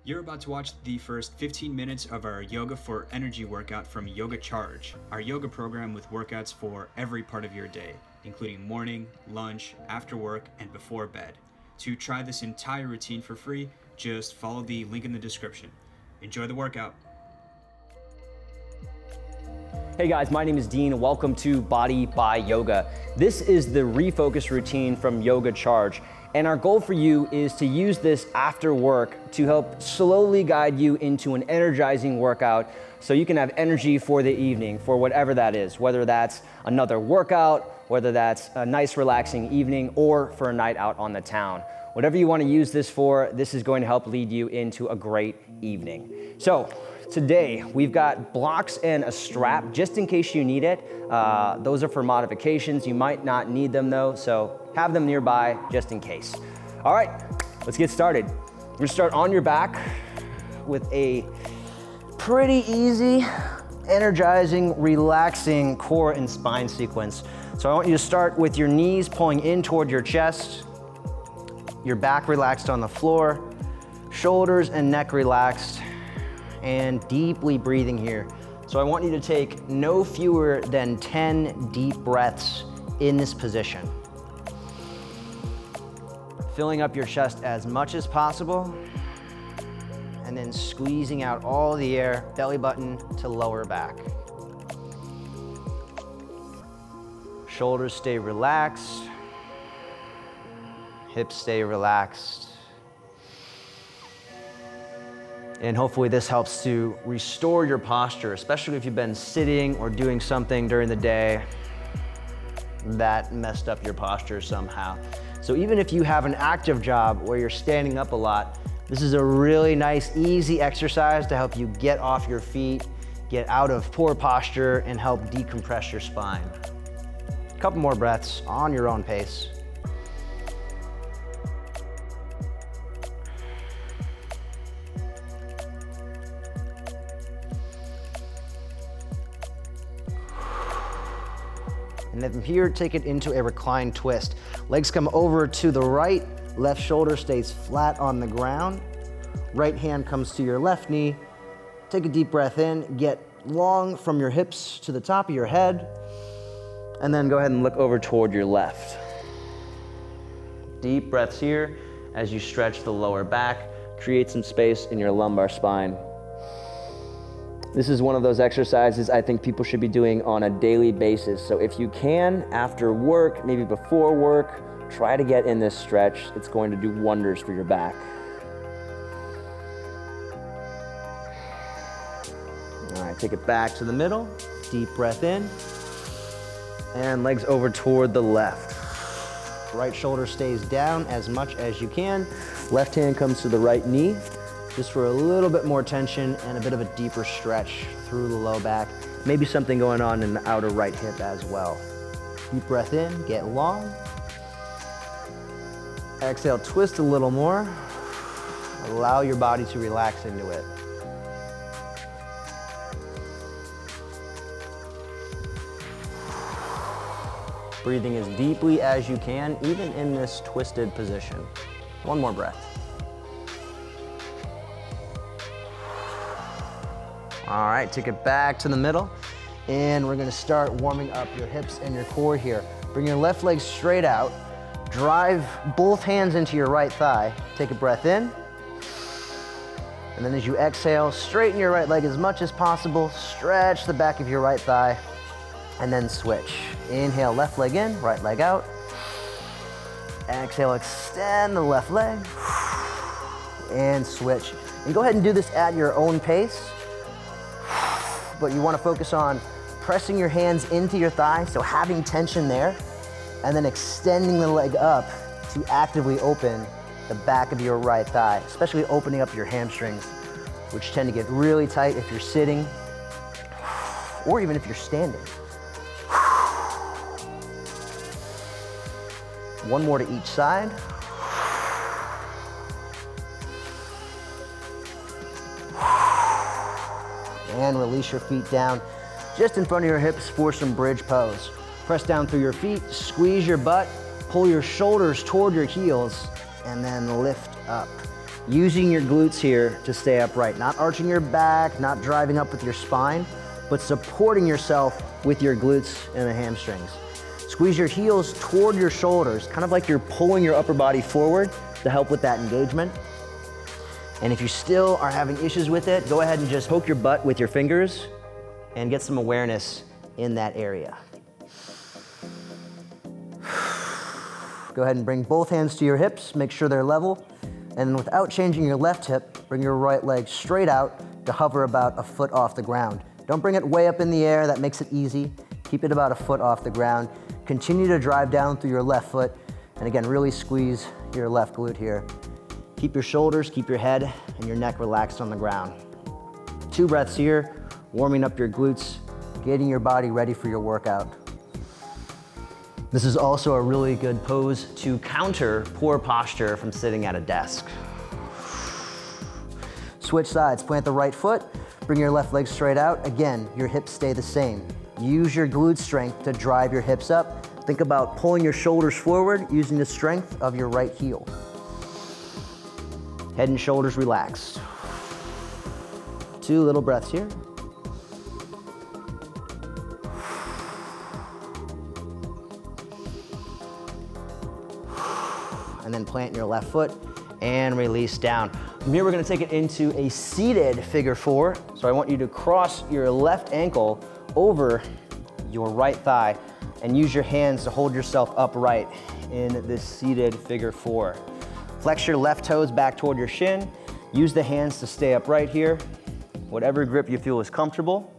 You're about to watch the first 15 minutes of our Yoga for Energy workout from Yoga Charge, our yoga program with workouts for every part of your day, including morning, lunch, after work, and before bed. To try this entire routine for free, just follow the link in the description. Enjoy the workout. Hey guys, my name is Dean. Welcome to Body by Yoga. This is the refocus routine from Yoga Charge. And our goal for you is to use this after work to help slowly guide you into an energizing workout so you can have energy for the evening, for whatever that is, whether that's another workout, whether that's a nice relaxing evening, or for a night out on the town. Whatever you want to use this for, this is going to help lead you into a great evening. So today we've got blocks and a strap just in case you need it. Those are for modifications. You might not need them though, so have them nearby just in case. All right, let's get started. We're gonna start on your back with a pretty easy, energizing, relaxing core and spine sequence. So I want you to start with your knees pulling in toward your chest, your back relaxed on the floor, shoulders and neck relaxed, and deeply breathing here. So I want you to take no fewer than 10 deep breaths in this position. Filling up your chest as much as possible, and then squeezing out all the air, belly button to lower back. Shoulders stay relaxed, hips stay relaxed. And hopefully this helps to restore your posture, especially if you've been sitting or doing something during the day that messed up your posture somehow. So even if you have an active job where you're standing up a lot, this is a really nice, easy exercise to help you get off your feet, get out of poor posture, and help decompress your spine. A couple more breaths on your own pace. And then from here, take it into a reclined twist. Legs come over to the right, left shoulder stays flat on the ground. Right hand comes to your left knee. Take a deep breath in, get long from your hips to the top of your head, and then go ahead and look over toward your left. Deep breaths here as you stretch the lower back, create some space in your lumbar spine. This is one of those exercises I think people should be doing on a daily basis. So if you can, after work, maybe before work, try to get in this stretch. It's going to do wonders for your back. All right, take it back to the middle. Deep breath in. And legs over toward the left. Right shoulder stays down as much as you can. Left hand comes to the right knee, just for a little bit more tension and a bit of a deeper stretch through the low back. Maybe something going on in the outer right hip as well. Deep breath in, get long. Exhale, twist a little more. Allow your body to relax into it. Breathing as deeply as you can, even in this twisted position. One more breath. All right, take it back to the middle, and we're gonna start warming up your hips and your core here. Bring your left leg straight out, drive both hands into your right thigh, take a breath in, and then as you exhale, straighten your right leg as much as possible, stretch the back of your right thigh, and then switch. Inhale, left leg in, right leg out. Exhale, extend the left leg, and switch. And go ahead and do this at your own pace. But you want to focus on pressing your hands into your thigh, so having tension there, and then extending the leg up to actively open the back of your right thigh, especially opening up your hamstrings, which tend to get really tight if you're sitting, or even if you're standing. One more to each side. And release your feet down just in front of your hips for some bridge pose. Press down through your feet, squeeze your butt, pull your shoulders toward your heels, and then lift up. Using your glutes here to stay upright, not arching your back, not driving up with your spine, but supporting yourself with your glutes and the hamstrings. Squeeze your heels toward your shoulders, kind of like you're pulling your upper body forward to help with that engagement. And if you still are having issues with it, go ahead and just poke your butt with your fingers and get some awareness in that area. Go ahead and bring both hands to your hips, make sure they're level, and then without changing your left hip, bring your right leg straight out to hover about a foot off the ground. Don't bring it way up in the air, that makes it easy. Keep it about a foot off the ground. Continue to drive down through your left foot, and again, really squeeze your left glute here. Keep your shoulders, keep your head, and your neck relaxed on the ground. 2 breaths here, warming up your glutes, getting your body ready for your workout. This is also a really good pose to counter poor posture from sitting at a desk. Switch sides, plant the right foot, bring your left leg straight out. Again, your hips stay the same. Use your glute strength to drive your hips up. Think about pulling your shoulders forward using the strength of your right heel. Head and shoulders relaxed. 2 little breaths here. And then plant your left foot and release down. From here, we're gonna take it into a seated figure 4. So I want you to cross your left ankle over your right thigh and use your hands to hold yourself upright in this seated figure 4. Flex your left toes back toward your shin. Use the hands to stay upright here. Whatever grip you feel is comfortable.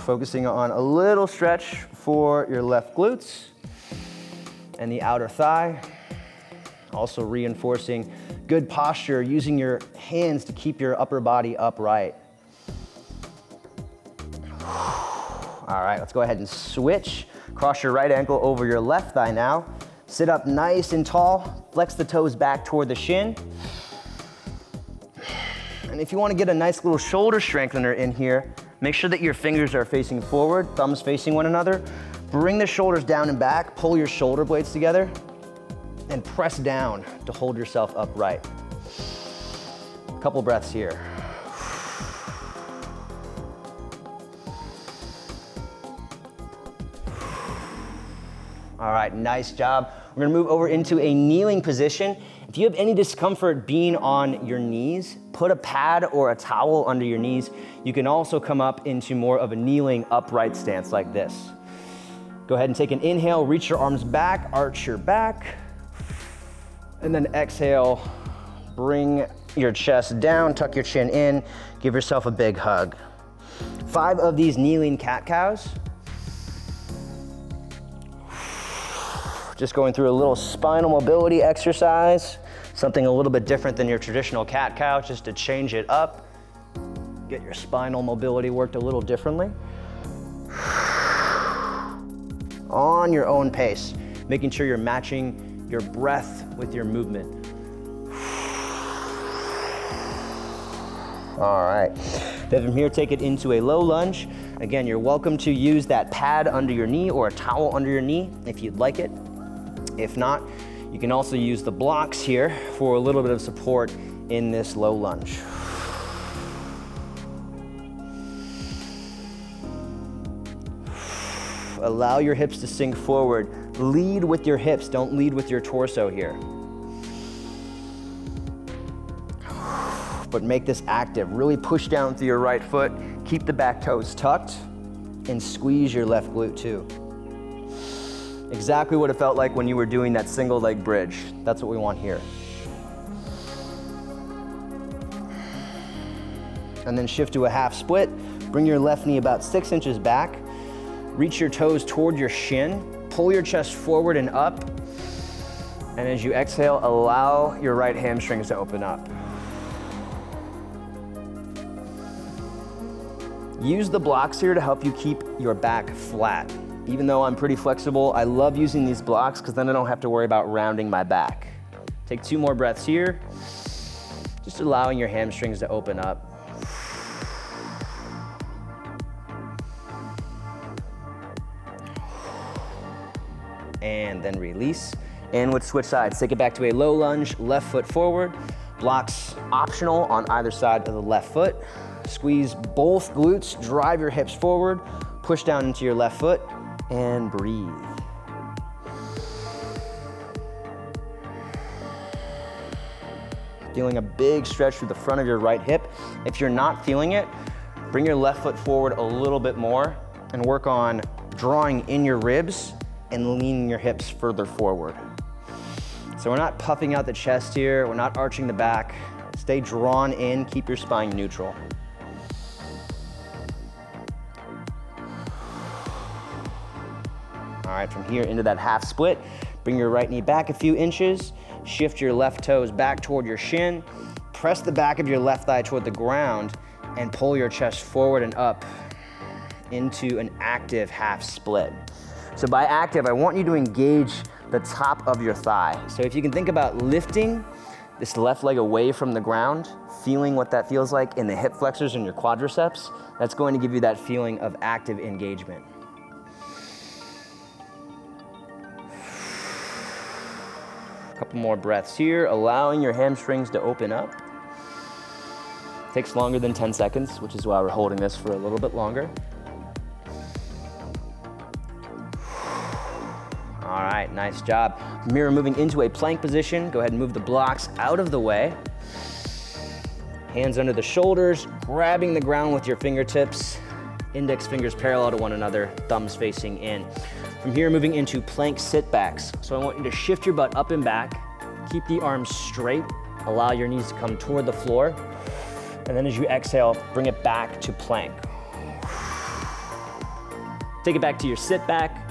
Focusing on a little stretch for your left glutes and the outer thigh. Also reinforcing good posture, using your hands to keep your upper body upright. All right, let's go ahead and switch. Cross your right ankle over your left thigh now. Sit up nice and tall. Flex the toes back toward the shin. And if you want to get a nice little shoulder strengthener in here, make sure that your fingers are facing forward, thumbs facing one another. Bring the shoulders down and back, pull your shoulder blades together, and press down to hold yourself upright. A couple breaths here. All right, nice job. We're gonna move over into a kneeling position. If you have any discomfort being on your knees, put a pad or a towel under your knees. You can also come up into more of a kneeling upright stance like this. Go ahead and take an inhale, reach your arms back, arch your back, and then exhale, bring your chest down, tuck your chin in, give yourself a big hug. 5 of these kneeling cat-cows. Just going through a little spinal mobility exercise, something a little bit different than your traditional cat-cow, just to change it up, get your spinal mobility worked a little differently. On your own pace, making sure you're matching your breath with your movement. All right, then from here, take it into a low lunge. Again, you're welcome to use that pad under your knee or a towel under your knee if you'd like it. If not, you can also use the blocks here for a little bit of support in this low lunge. Allow your hips to sink forward. Lead with your hips, don't lead with your torso here. But make this active. Really push down through your right foot, keep the back toes tucked, and squeeze your left glute too. Exactly what it felt like when you were doing that single leg bridge. That's what we want here. And then shift to a half split. Bring your left knee about 6 inches back. Reach your toes toward your shin. Pull your chest forward and up. And as you exhale, allow your right hamstrings to open up. Use the blocks here to help you keep your back flat. Even though I'm pretty flexible, I love using these blocks because then I don't have to worry about rounding my back. Take 2 more breaths here. Just allowing your hamstrings to open up. And then release. And with switch sides, take it back to a low lunge, left foot forward. Blocks optional on either side of the left foot. Squeeze both glutes, drive your hips forward, push down into your left foot, and breathe. Feeling a big stretch through the front of your right hip. If you're not feeling it, bring your left foot forward a little bit more and work on drawing in your ribs and leaning your hips further forward. So we're not puffing out the chest here, we're not arching the back. Stay drawn in, keep your spine neutral. All right, from here into that half split, bring your right knee back a few inches, shift your left toes back toward your shin, press the back of your left thigh toward the ground, and pull your chest forward and up into an active half split. So by active, I want you to engage the top of your thigh. So if you can think about lifting this left leg away from the ground, feeling what that feels like in the hip flexors and your quadriceps, that's going to give you that feeling of active engagement. A couple more breaths here, allowing your hamstrings to open up. Takes longer than 10 seconds, which is why we're holding this for a little bit longer. All right, nice job. From here, we're moving into a plank position. Go ahead and move the blocks out of the way. Hands under the shoulders, grabbing the ground with your fingertips. Index fingers parallel to one another, thumbs facing in. From here, moving into plank sit backs. So I want you to shift your butt up and back, keep the arms straight, allow your knees to come toward the floor. And then as you exhale, bring it back to plank. Take it back to your sit back.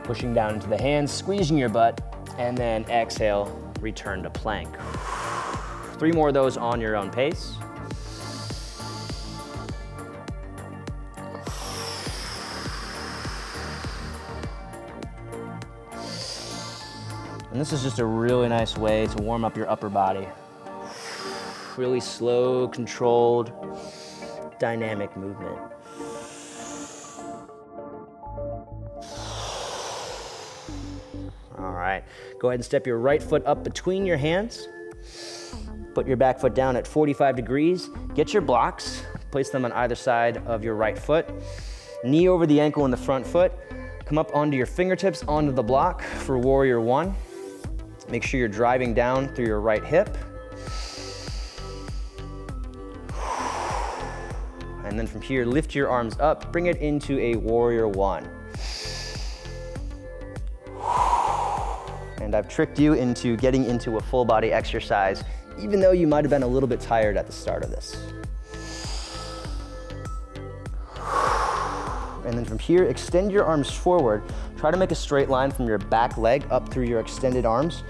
Pushing down into the hands, squeezing your butt, and then exhale, return to plank. 3 more of those on your own pace. And this is just a really nice way to warm up your upper body. Really slow, controlled, dynamic movement. All right, go ahead and step your right foot up between your hands. Put your back foot down at 45 degrees. Get your blocks, place them on either side of your right foot. Knee over the ankle in the front foot. Come up onto your fingertips, onto the block for warrior one. Make sure you're driving down through your right hip. And then from here, lift your arms up, bring it into a warrior one. And I've tricked you into getting into a full body exercise, even though you might have been a little bit tired at the start of this. And then from here, extend your arms forward. Try to make a straight line from your back leg up through your extended arms,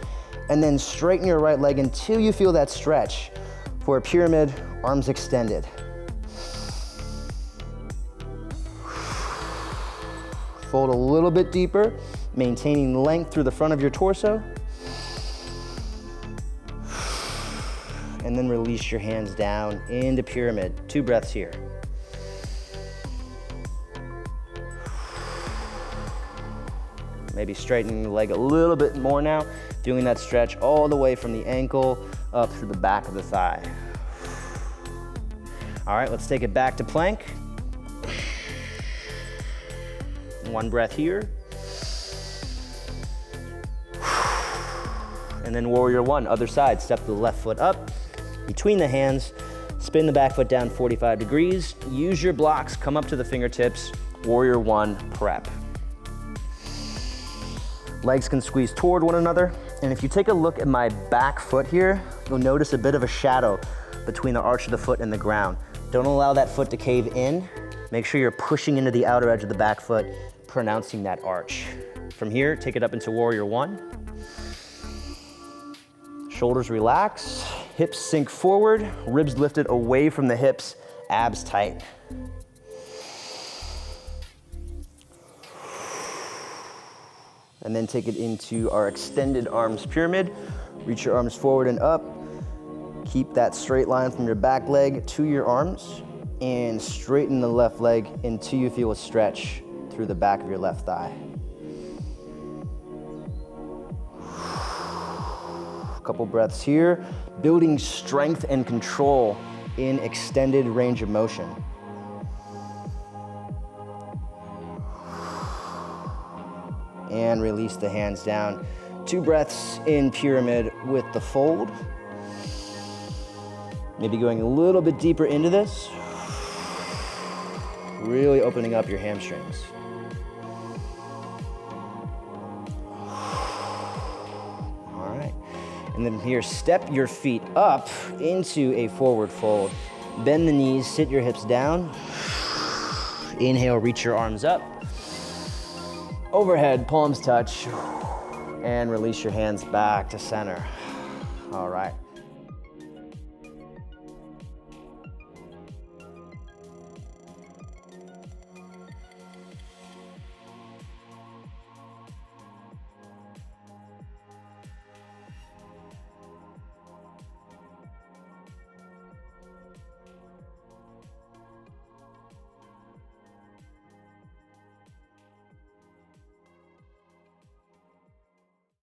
and then straighten your right leg until you feel that stretch for a pyramid, arms extended. Fold a little bit deeper, maintaining length through the front of your torso. And then release your hands down into pyramid. 2 breaths here. Maybe straightening the leg a little bit more now, feeling that stretch all the way from the ankle up through the back of the thigh. All right, let's take it back to plank. 1 breath here. And then warrior one, other side. Step the left foot up, between the hands, spin the back foot down 45 degrees. Use your blocks, come up to the fingertips, warrior one prep. Legs can squeeze toward one another. And if you take a look at my back foot here, you'll notice a bit of a shadow between the arch of the foot and the ground. Don't allow that foot to cave in. Make sure you're pushing into the outer edge of the back foot, pronouncing that arch. From here, take it up into warrior one. Shoulders relax, hips sink forward, ribs lifted away from the hips, abs tight. And then take it into our extended arms pyramid. Reach your arms forward and up. Keep that straight line from your back leg to your arms, and straighten the left leg until you feel a stretch through the back of your left thigh. Couple breaths here, building strength and control in extended range of motion. And release the hands down. 2 breaths in pyramid with the fold. Maybe going a little bit deeper into this. Really opening up your hamstrings. All right. And then here, step your feet up into a forward fold. Bend the knees, sit your hips down. Inhale, reach your arms up. Overhead, palms touch. And release your hands back to center. All right.